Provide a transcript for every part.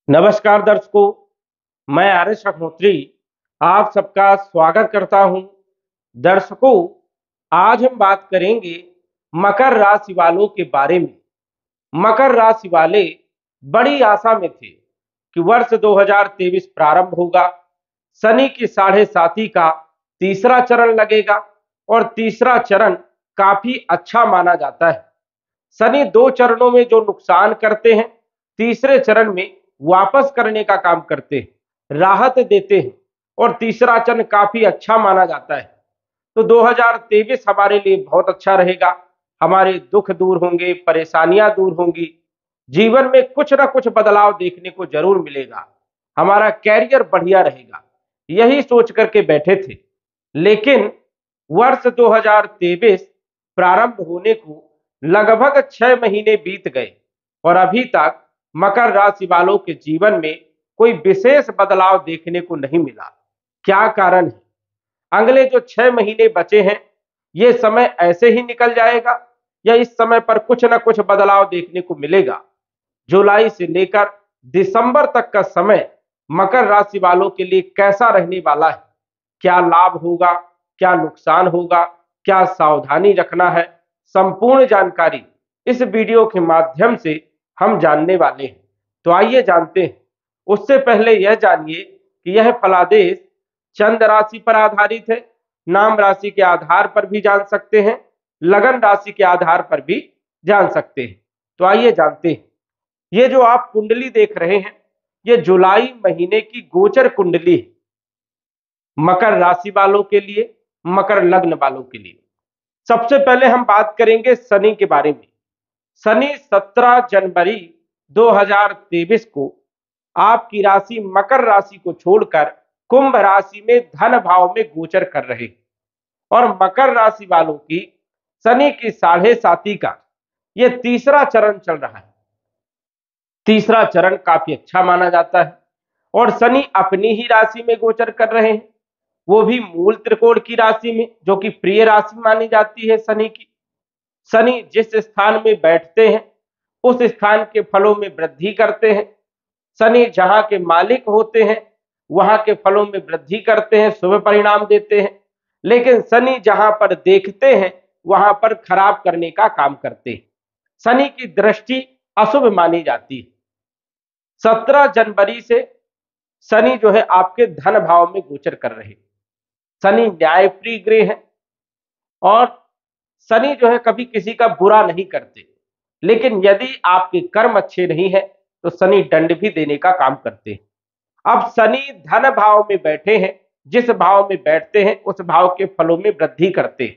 नमस्कार दर्शकों, मैं आर्यश अग्निहोत्री आप सबका स्वागत करता हूं। दर्शकों, आज हम बात करेंगे मकर राशि वालों के बारे में। मकर राशि वाले बड़ी आशा में थे कि वर्ष 2023 प्रारंभ होगा, शनि की साढ़े साती का तीसरा चरण लगेगा और तीसरा चरण काफी अच्छा माना जाता है। शनि दो चरणों में जो नुकसान करते हैं, तीसरे चरण में वापस करने का काम करते हैं, राहत देते हैं और तीसरा चरण काफी अच्छा माना जाता है। तो 2023 हमारे लिए बहुत अच्छा रहेगा। हमारे दुख दूर होंगे, परेशानियां दूर होंगी, जीवन में कुछ ना कुछ बदलाव देखने को जरूर मिलेगा, हमारा कैरियर बढ़िया रहेगा, यही सोच करके बैठे थे। लेकिन वर्ष 2023 प्रारंभ होने को लगभग 6 महीने बीत गए और अभी तक मकर राशि वालों के जीवन में कोई विशेष बदलाव देखने को नहीं मिला। क्या कारण है? अगले जो 6 महीने बचे हैं, ये समय ऐसे ही निकल जाएगा या इस समय पर कुछ ना कुछ बदलाव देखने को मिलेगा? जुलाई से लेकर दिसंबर तक का समय मकर राशि वालों के लिए कैसा रहने वाला है? क्या लाभ होगा, क्या नुकसान होगा, क्या सावधानी रखना है? संपूर्ण जानकारी इस वीडियो के माध्यम से हम जानने वाले हैं। तो आइए जानते हैं। उससे पहले यह जानिए कि यह फलादेश चंद्र राशि पर आधारित है, नाम राशि के आधार पर भी जान सकते हैं, लगन राशि के आधार पर भी जान सकते हैं। तो आइए जानते हैं। ये जो आप कुंडली देख रहे हैं, ये जुलाई महीने की गोचर कुंडली है, मकर राशि वालों के लिए, मकर लग्न वालों के लिए। सबसे पहले हम बात करेंगे शनि के बारे में। शनि 17 जनवरी 2023 को आपकी राशि मकर राशि को छोड़कर कुंभ राशि में धन भाव में गोचर कर रहे हैं और मकर राशि वालों की शनि की साढ़े साती का यह तीसरा चरण चल रहा है। तीसरा चरण काफी अच्छा माना जाता है और शनि अपनी ही राशि में गोचर कर रहे हैं, वो भी मूल त्रिकोण की राशि में, जो कि प्रिय राशि मानी जाती है शनि की। शनि जिस स्थान में बैठते हैं उस स्थान के फलों में वृद्धि करते हैं। शनि जहां के मालिक होते हैं वहां के फलों में वृद्धि करते हैं, शुभ परिणाम देते हैं। लेकिन शनि जहां पर देखते हैं वहां पर खराब करने का काम करते हैं। शनि की दृष्टि अशुभ मानी जाती है। 17 जनवरी से शनि जो है आपके धन भाव में गोचर कर रहे हैं। शनि न्यायप्रिय ग्रह है और शनि जो है कभी किसी का बुरा नहीं करते, लेकिन यदि आपके कर्म अच्छे नहीं है तो शनि दंड भी देने का काम करते हैं। अब शनि धन भाव में बैठे हैं, जिस भाव में बैठते हैं उस भाव के फलों में वृद्धि करते हैं,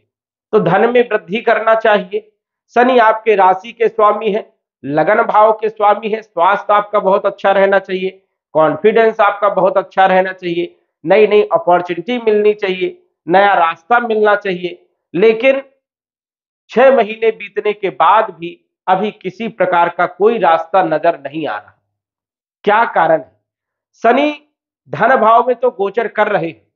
तो धन में वृद्धि करना चाहिए। शनि आपके राशि के स्वामी है, लगन भाव के स्वामी है, स्वास्थ्य आपका बहुत अच्छा रहना चाहिए, कॉन्फिडेंस आपका बहुत अच्छा रहना चाहिए, नई नई अपॉर्चुनिटी मिलनी चाहिए, नया रास्ता मिलना चाहिए। लेकिन 6 महीने बीतने के बाद भी अभी किसी प्रकार का कोई रास्ता नजर नहीं आ रहा। क्या कारण है? शनि धन भाव में तो गोचर कर रहे हैं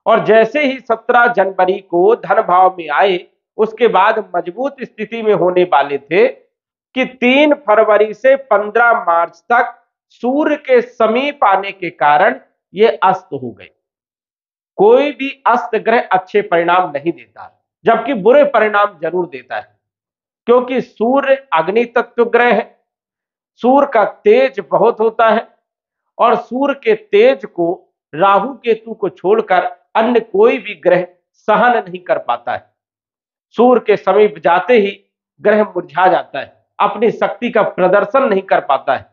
और जैसे ही 17 जनवरी को धन भाव में आए उसके बाद मजबूत स्थिति में होने वाले थे कि 3 फरवरी से 15 मार्च तक सूर्य के समीप आने के कारण ये अस्त हो गए। कोई भी अस्त ग्रह अच्छे परिणाम नहीं देता, जबकि बुरे परिणाम जरूर देता है, क्योंकि सूर्य अग्नि तत्व ग्रह है। सूर्य का तेज बहुत होता है और सूर्य के तेज को राहु केतु को छोड़कर अन्य कोई भी ग्रह सहन नहीं कर पाता है। सूर्य के समीप जाते ही ग्रह मुरझा जाता है, अपनी शक्ति का प्रदर्शन नहीं कर पाता है।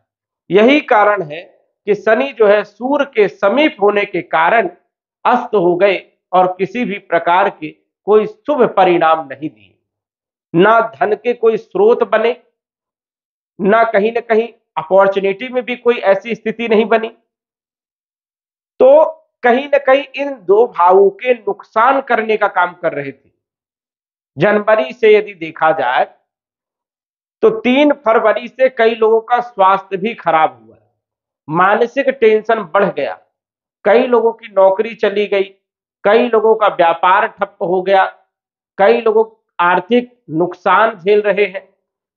यही कारण है कि शनि जो है सूर्य के समीप होने के कारण अस्त हो गए और किसी भी प्रकार के कोई शुभ परिणाम नहीं दिए। ना धन के कोई स्रोत बने, ना कहीं अपॉर्चुनिटी में भी कोई ऐसी स्थिति नहीं बनी। तो कहीं ना कहीं इन दो भावों के नुकसान करने का काम कर रहे थे। जनवरी से यदि देखा जाए तो 3 फरवरी से कई लोगों का स्वास्थ्य भी खराब हुआ, मानसिक टेंशन बढ़ गया, कई लोगों की नौकरी चली गई, कई लोगों का व्यापार ठप हो गया, कई लोग आर्थिक नुकसान झेल रहे हैं,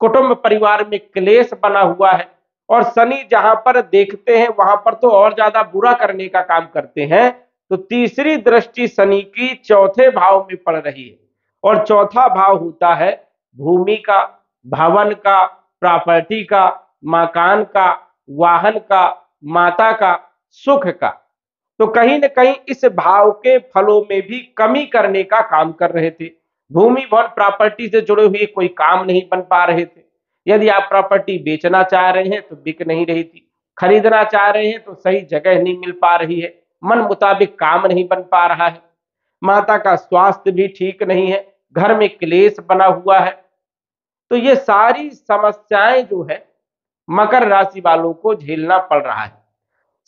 कुटुंब परिवार में क्लेश बना हुआ है और शनि जहां पर देखते हैं वहां पर तो और ज्यादा बुरा करने का काम करते हैं। तो तीसरी दृष्टि शनि की चौथे भाव में पड़ रही है, और चौथा भाव होता है भूमि का, भवन का, प्रॉपर्टी का, मकान का, वाहन का, माता का, सुख का। तो कहीं न कहीं इस भाव के फलों में भी कमी करने का काम कर रहे थे। भूमि भवन प्रॉपर्टी से जुड़े हुए कोई काम नहीं बन पा रहे थे। यदि आप प्रॉपर्टी बेचना चाह रहे हैं तो बिक नहीं रही थी, खरीदना चाह रहे हैं तो सही जगह नहीं मिल पा रही है, मन मुताबिक काम नहीं बन पा रहा है, माता का स्वास्थ्य भी ठीक नहीं है, घर में क्लेश बना हुआ है। तो ये सारी समस्याएं जो है मकर राशि वालों को झेलना पड़ रहा है।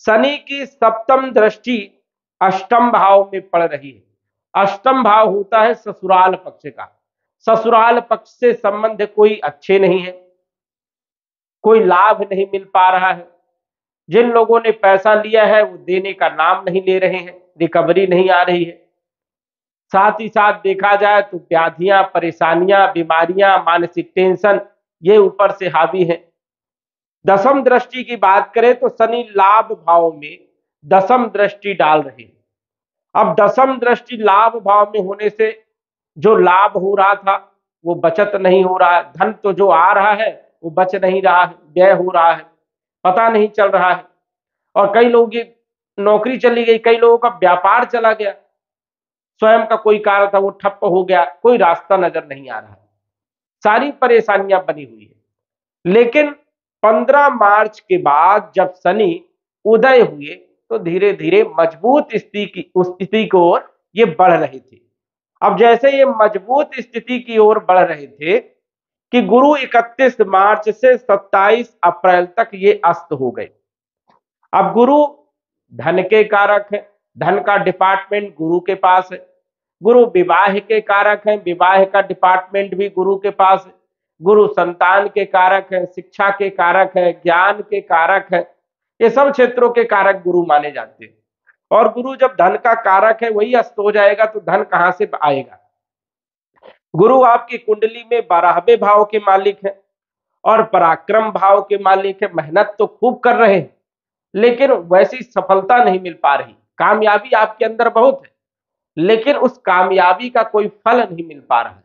शनि की सप्तम दृष्टि अष्टम भाव में पड़ रही है। अष्टम भाव होता है ससुराल पक्ष का। ससुराल पक्ष से संबंध कोई अच्छे नहीं है, कोई लाभ नहीं मिल पा रहा है। जिन लोगों ने पैसा लिया है वो देने का नाम नहीं ले रहे हैं, रिकवरी नहीं आ रही है। साथ ही साथ देखा जाए तो व्याधियां, परेशानियां, बीमारियां, मानसिक टेंशन ये ऊपर से हावी है। दसम दृष्टि की बात करें तो शनि लाभ भाव में दसम दृष्टि डाल रहे हैं। अब दसम दृष्टि लाभ भाव में होने से जो लाभ हो रहा था वो बचत नहीं हो रहा है, धन तो जो आ रहा है वो बच नहीं रहा है, व्यय हो रहा है, पता नहीं चल रहा है। और कई लोगों की नौकरी चली गई, कई लोगों का व्यापार चला गया, स्वयं का कोई कार्य था वो ठप्प हो गया, कोई रास्ता नजर नहीं आ रहा है, सारी परेशानियां बनी हुई है। लेकिन 15 मार्च के बाद जब शनि उदय हुए तो धीरे धीरे मजबूत स्थिति की ओर ये बढ़ रहे थे। अब जैसे ये मजबूत स्थिति की ओर बढ़ रहे थे कि गुरु 31 मार्च से 27 अप्रैल तक ये अस्त हो गए। अब गुरु धन के कारक है, धन का डिपार्टमेंट गुरु के पास है। गुरु विवाह के कारक है, विवाह का डिपार्टमेंट भी गुरु के पास है। गुरु संतान के कारक है, शिक्षा के कारक है, ज्ञान के कारक है, ये सब क्षेत्रों के कारक गुरु माने जाते हैं। और गुरु जब धन का कारक है वही अस्त हो जाएगा तो धन कहां से आएगा। गुरु आपकी कुंडली में 12वें भाव के मालिक है और पराक्रम भाव के मालिक है। मेहनत तो खूब कर रहे हैं लेकिन वैसी सफलता नहीं मिल पा रही। कामयाबी आपके अंदर बहुत है लेकिन उस कामयाबी का कोई फल नहीं मिल पा रहा है।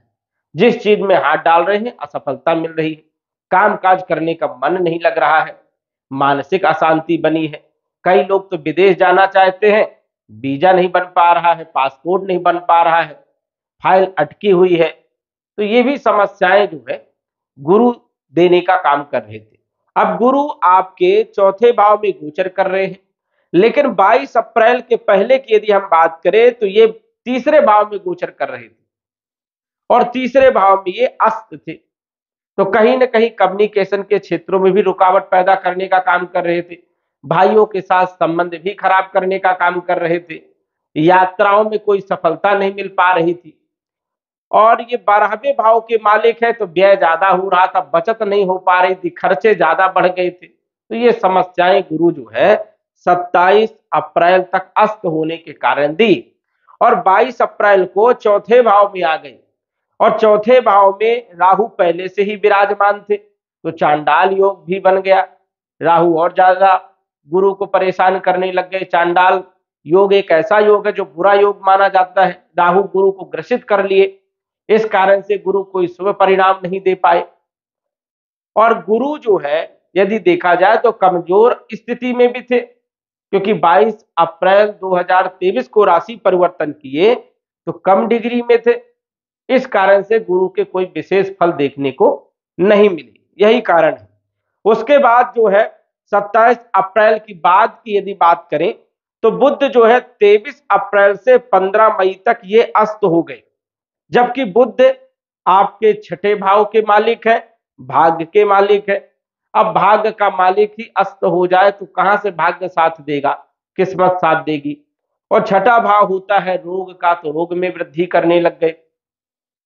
जिस चीज में हाथ डाल रहे हैं असफलता मिल रही है, कामकाज करने का मन नहीं लग रहा है, मानसिक अशांति बनी है। कई लोग तो विदेश जाना चाहते हैं, वीजा नहीं बन पा रहा है, पासपोर्ट नहीं बन पा रहा है, फाइल अटकी हुई है। तो ये भी समस्याएं जो है गुरु देने का काम कर रहे थे। अब गुरु आपके चौथे भाव में गोचर कर रहे हैं, लेकिन 22 अप्रैल के पहले की यदि हम बात करें तो ये तीसरे भाव में गोचर कर रहे थे और तीसरे भाव में ये अस्त थे। तो कहीं ना कहीं कम्युनिकेशन के क्षेत्रों में भी रुकावट पैदा करने का काम कर रहे थे, भाइयों के साथ संबंध भी खराब करने का काम कर रहे थे, यात्राओं में कोई सफलता नहीं मिल पा रही थी। और ये 12वें भाव के मालिक है तो व्यय ज्यादा हो रहा था, बचत नहीं हो पा रही थी, खर्चे ज्यादा बढ़ गए थे। तो ये समस्याएं गुरु जो है 27 अप्रैल तक अस्त होने के कारण दी और 22 अप्रैल को चौथे भाव में आ गई। और चौथे भाव में राहु पहले से ही विराजमान थे तो चांडाल योग भी बन गया। राहु और ज्यादा गुरु को परेशान करने लग गए। चांडाल योग एक ऐसा योग है जो बुरा योग माना जाता है। राहु गुरु को ग्रसित कर लिए, इस कारण से गुरु कोई शुभ परिणाम नहीं दे पाए। और गुरु जो है यदि देखा जाए तो कमजोर स्थिति में भी थे क्योंकि 22 अप्रैल 2023 को राशि परिवर्तन किए तो कम डिग्री में थे। इस कारण से गुरु के कोई विशेष फल देखने को नहीं मिले, यही कारण है। उसके बाद जो है 27 अप्रैल की बाद की यदि बात करें तो बुध जो है 23 अप्रैल से 15 मई तक ये अस्त हो गए। जबकि बुध आपके छठे भाव के मालिक है, भाग्य के मालिक है। अब भाग्य का मालिक ही अस्त हो जाए तो कहां से भाग्य साथ देगा, किस्मत साथ देगी। और छठा भाव होता है रोग का, तो रोग में वृद्धि करने लग गए।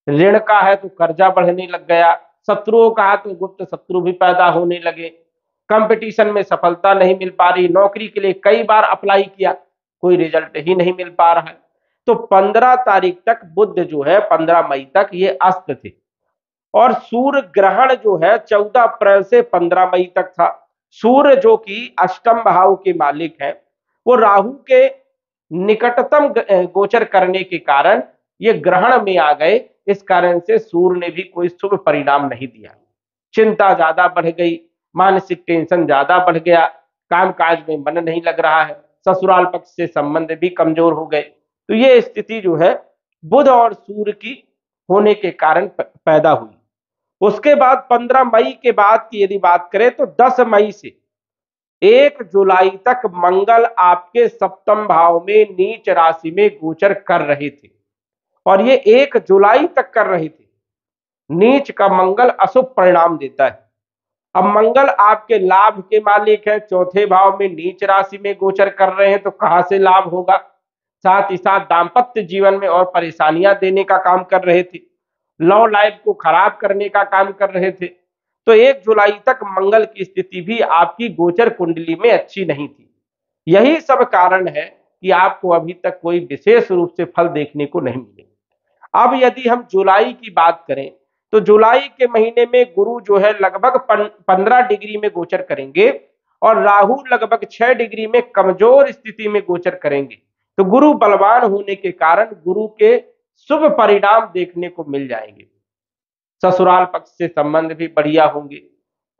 ऋण का है तो कर्जा बढ़ने लग गया। शत्रुओं का है तो गुप्त शत्रु भी पैदा होने लगे। कंपटीशन में सफलता नहीं मिल पा रही, नौकरी के लिए कई बार अप्लाई किया, कोई रिजल्ट ही नहीं मिल पा रहा है। तो 15 तारीख तक बुध जो है 15 मई तक ये अस्त थे। और सूर्य ग्रहण जो है 14 अप्रैल से 15 मई तक था। सूर्य जो कि अष्टम भाव के मालिक हैं, वो राहु के निकटतम गोचर करने के कारण ये ग्रहण में आ गए। इस कारण से सूर्य ने भी कोई शुभ परिणाम नहीं दिया। चिंता ज्यादा बढ़ गई, मानसिक टेंशन ज्यादा बढ़ गया, कामकाज में मन नहीं लग रहा है, ससुराल पक्ष से संबंध भी कमजोर हो गए। तो ये स्थिति जो है बुध और सूर्य की होने के कारण पैदा हुई। उसके बाद 15 मई के बाद की यदि बात करें तो 10 मई से 1 जुलाई तक मंगल आपके सप्तम भाव में नीच राशि में गोचर कर रहे थे, और ये 1 जुलाई तक कर रहे थे। नीच का मंगल अशुभ परिणाम देता है। अब मंगल आपके लाभ के मालिक है, चौथे भाव में नीच राशि में गोचर कर रहे हैं, तो कहां से लाभ होगा। साथ ही साथ दाम्पत्य जीवन में और परेशानियां देने का काम कर रहे थे, लव लाइफ को खराब करने का काम कर रहे थे। तो 1 जुलाई तक मंगल की स्थिति भी आपकी गोचर कुंडली में अच्छी नहीं थी। यही सब कारण है कि आपको अभी तक कोई विशेष रूप से फल देखने को नहीं मिले। अब यदि हम जुलाई की बात करें तो जुलाई के महीने में गुरु जो है लगभग 15 डिग्री में गोचर करेंगे, और राहु लगभग 6 डिग्री में कमजोर स्थिति में गोचर करेंगे। तो गुरु बलवान होने के कारण गुरु के शुभ परिणाम देखने को मिल जाएंगे। ससुराल पक्ष से संबंध भी बढ़िया होंगे,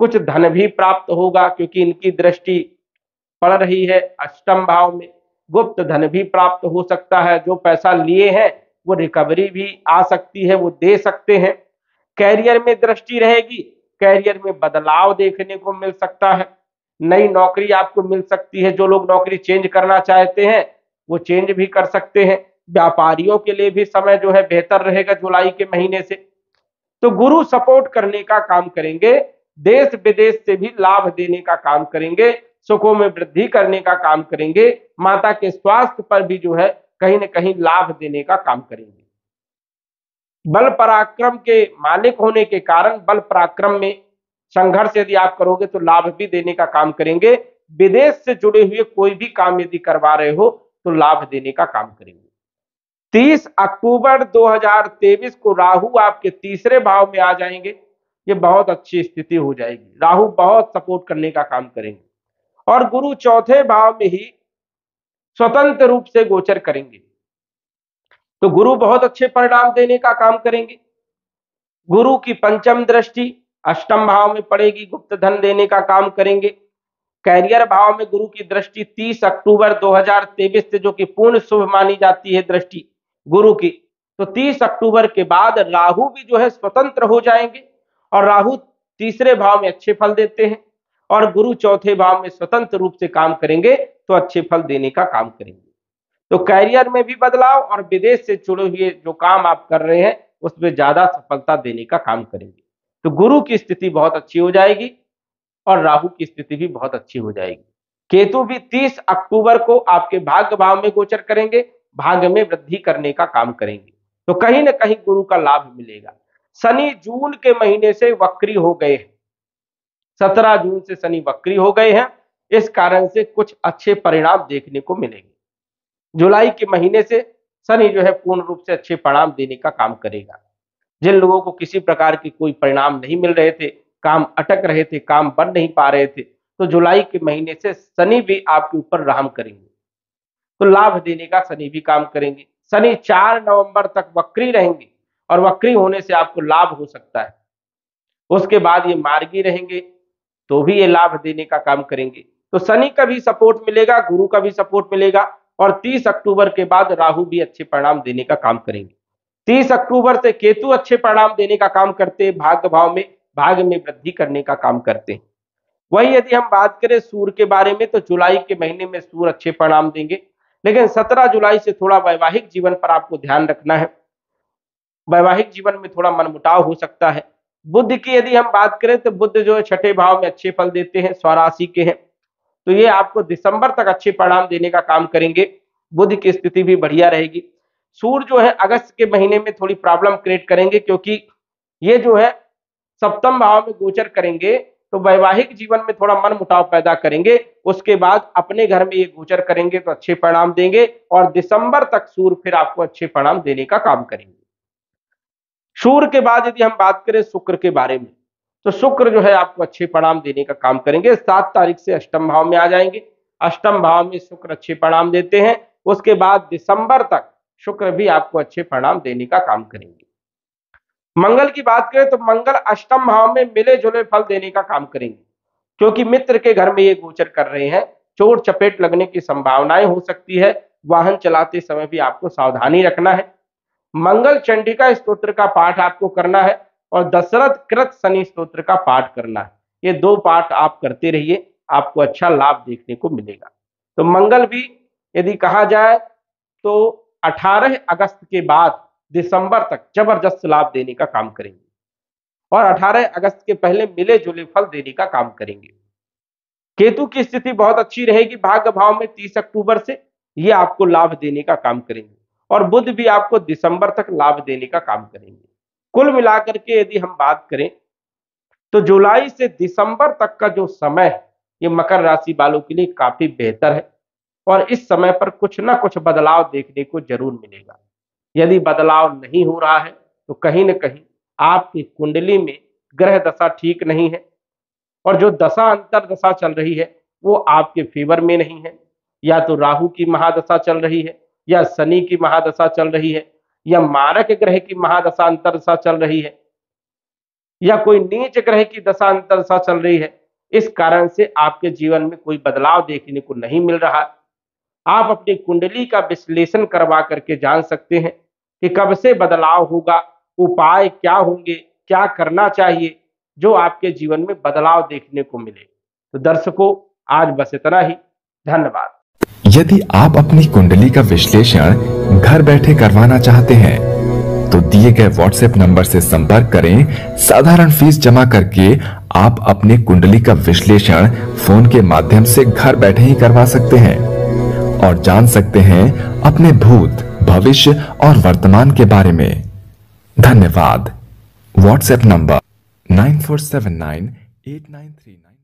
कुछ धन भी प्राप्त होगा क्योंकि इनकी दृष्टि पड़ रही है अष्टम भाव में। गुप्त धन भी प्राप्त हो सकता है, जो पैसा लिए हैं वो रिकवरी भी आ सकती है, वो दे सकते हैं। कैरियर में दृष्टि रहेगी, कैरियर में बदलाव देखने को मिल सकता है, नई नौकरी आपको मिल सकती है। जो लोग नौकरी चेंज करना चाहते हैं वो चेंज भी कर सकते हैं। व्यापारियों के लिए भी समय जो है बेहतर रहेगा जुलाई के महीने से। तो गुरु सपोर्ट करने का काम करेंगे, देश विदेश से भी लाभ देने का काम करेंगे, सुखों में वृद्धि करने का काम करेंगे, माता के स्वास्थ्य पर भी जो है कहीं ना कहीं लाभ देने का काम करेंगे। बल पराक्रम के मालिक होने के कारण बल पराक्रम में संघर्ष यदि आप करोगे तो लाभ भी देने का काम करेंगे। विदेश से जुड़े हुए कोई भी काम यदि करवा रहे हो तो लाभ देने का काम करेंगे। 30 अक्टूबर 2023 को राहु आपके तीसरे भाव में आ जाएंगे। ये बहुत अच्छी स्थिति हो जाएगी, राहु बहुत सपोर्ट करने का काम करेंगे। और गुरु चौथे भाव में ही स्वतंत्र रूप से गोचर करेंगे, तो गुरु बहुत अच्छे परिणाम देने का काम करेंगे। गुरु की पंचम दृष्टि अष्टम भाव में पड़ेगी, गुप्त धन देने का काम करेंगे। कैरियर भाव में गुरु की दृष्टि 30 अक्टूबर 2023 से, जो कि पूर्ण शुभ मानी जाती है दृष्टि गुरु की, तो 30 अक्टूबर के बाद राहु भी जो है स्वतंत्र हो जाएंगे। और राहु तीसरे भाव में अच्छे फल देते हैं, और गुरु चौथे भाव में स्वतंत्र रूप से काम करेंगे तो अच्छे फल देने का काम करेंगे। तो कैरियर में भी बदलाव और विदेश से जुड़े हुए जो काम आप कर रहे हैं उसमें ज्यादा सफलता देने का काम करेंगे। तो गुरु की स्थिति बहुत अच्छी हो जाएगी और राहु की स्थिति भी बहुत अच्छी हो जाएगी। केतु भी 30 अक्टूबर को आपके भाग्य भाव में गोचर करेंगे, भाग्य में वृद्धि करने का काम करेंगे, तो कहीं ना कहीं गुरु का लाभ मिलेगा। शनि जून के महीने से वक्री हो गए हैं, 17 जून से शनि वक्री हो गए हैं, इस कारण से कुछ अच्छे परिणाम देखने को मिलेंगे। जुलाई के महीने से शनि जो है पूर्ण रूप से अच्छे परिणाम देने का काम करेगा। जिन लोगों को किसी प्रकार के कोई परिणाम नहीं मिल रहे थे, काम अटक रहे थे, काम बन नहीं पा रहे थे, तो जुलाई के महीने से शनि भी आपके ऊपर रहम करेंगे, तो लाभ देने का शनि भी काम करेंगे। शनि 4 नवंबर तक वक्री रहेंगे, और वक्री होने से आपको लाभ हो सकता है। उसके बाद ये मार्गी रहेंगे तो भी ये लाभ देने का काम करेंगे। तो शनि का भी सपोर्ट मिलेगा, गुरु का भी सपोर्ट मिलेगा, और 30 अक्टूबर के बाद राहु भी अच्छे परिणाम देने का काम करेंगे। 30 अक्टूबर से केतु अच्छे परिणाम देने का काम करते हैं, भाग्य भाव में भाग्य में वृद्धि करने का काम करते हैं। वही यदि हम बात करें सूर्य के बारे में, तो जुलाई के महीने में सूर्य अच्छे परिणाम देंगे, लेकिन 17 जुलाई से थोड़ा वैवाहिक जीवन पर आपको ध्यान रखना है। वैवाहिक जीवन में थोड़ा मनमुटाव हो सकता है। बुध की यदि हम बात करें तो बुध जो है छठे भाव में अच्छे फल देते हैं, स्वराशि के हैं, तो ये आपको दिसंबर तक अच्छे परिणाम देने का काम करेंगे। बुध की स्थिति भी बढ़िया रहेगी। सूर्य जो है अगस्त के महीने में थोड़ी प्रॉब्लम क्रिएट करेंगे, क्योंकि ये जो है सप्तम भाव में गोचर करेंगे, तो वैवाहिक जीवन में थोड़ा मन मुटाव पैदा करेंगे। उसके बाद अपने घर में ये गोचर करेंगे तो अच्छे परिणाम देंगे, और दिसंबर तक सूर्य फिर आपको अच्छे परिणाम देने का काम करेंगे। सूर्य के बाद यदि हम बात करें शुक्र के बारे में, तो शुक्र जो है आपको अच्छे परिणाम देने का काम करेंगे। 7 तारीख से अष्टम भाव में आ जाएंगे। अष्टम भाव में शुक्र अच्छे परिणाम देते हैं। उसके बाद दिसंबर तक शुक्र भी आपको अच्छे परिणाम देने का काम करेंगे। मंगल की बात करें तो मंगल अष्टम भाव में मिले जुले फल देने का काम करेंगे, क्योंकि मित्र के घर में ये गोचर कर रहे हैं। चोट चपेट लगने की संभावनाएं हो सकती है। वाहन चलाते समय भी आपको सावधानी रखना है। मंगल चंडिका स्तोत्र का पाठ आपको करना है और दशरथ कृत शनि स्तोत्र का पाठ करना है। ये 2 पाठ आप करते रहिए, आपको अच्छा लाभ देखने को मिलेगा। तो मंगल भी यदि कहा जाए तो 18 अगस्त के बाद दिसंबर तक जबरदस्त लाभ देने का काम करेंगे और 18 अगस्त के पहले मिले जुले फल देने का काम करेंगे। केतु की स्थिति बहुत अच्छी रहेगी भाग्य भाव में 30 अक्टूबर से, ये आपको लाभ देने का काम करेंगे और बुध भी आपको दिसंबर तक लाभ देने का काम करेंगे। कुल मिलाकर के यदि हम बात करें तो जुलाई से दिसंबर तक का जो समय है ये मकर राशि वालों के लिए काफी बेहतर है और इस समय पर कुछ ना कुछ बदलाव देखने को जरूर मिलेगा। यदि बदलाव नहीं हो रहा है तो कहीं ना कहीं आपकी कुंडली में ग्रह दशा ठीक नहीं है और जो दशा अंतर दशा चल रही है वो आपके फेवर में नहीं है। या तो राहु की महादशा चल रही है, या शनि की महादशा चल रही है, या मारक ग्रह की महादशा अंतर दशा चल रही है, या कोई नीच ग्रह की दशा अंतर दशा चल रही है। इस कारण से आपके जीवन में कोई बदलाव देखने को नहीं मिल रहा। आप अपनी कुंडली का विश्लेषण करवा करके जान सकते हैं कि कब से बदलाव होगा, उपाय क्या होंगे, क्या करना चाहिए जो आपके जीवन में बदलाव देखने को मिले। तो दर्शकों, आज बस इतना ही। धन्यवाद। यदि आप अपनी कुंडली का विश्लेषण घर बैठे करवाना चाहते हैं तो दिए गए व्हाट्सएप नंबर से संपर्क करें। साधारण फीस जमा करके आप अपनी कुंडली का विश्लेषण फोन के माध्यम से घर बैठे ही करवा सकते हैं और जान सकते हैं अपने भूत, भविष्य और वर्तमान के बारे में। धन्यवाद। WhatsApp number 94798939